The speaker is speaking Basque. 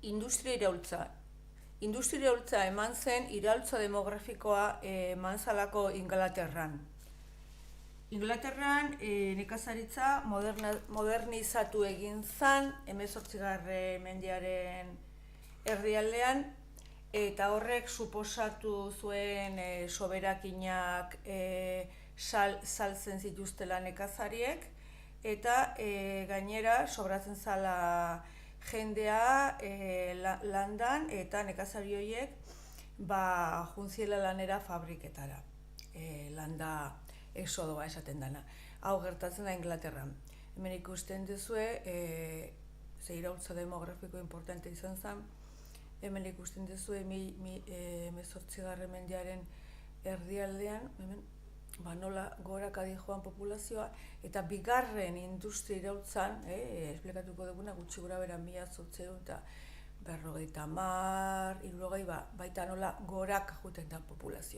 industria iraultza. Industria iraultza eman zen iraultza demografikoa eman zalako Inglaterran. Inglaterran nekazaritza modernizatu egin zen 18. mendearen erdialdean, eta horrek suposatu zuen soberakinak saltzen zituztela nekazariek, eta gainera sobratzen zala jendea landan, eta nekazari horiek juntziela lanera fabriketara, landa exodoa esaten dana. Hau gertatzen da Inglaterran. Hemen ikusten duzue, ze iraultza demografiko importante izan zen, hemen ikusten duzue 18. mendearen erdialdean, nola goraka joan populazioa, eta bigarren industria iraultzan, esplikatuko duguna, gutxi gora bera 1800 eta 50, 60, baita nola goraka joten da populazioa.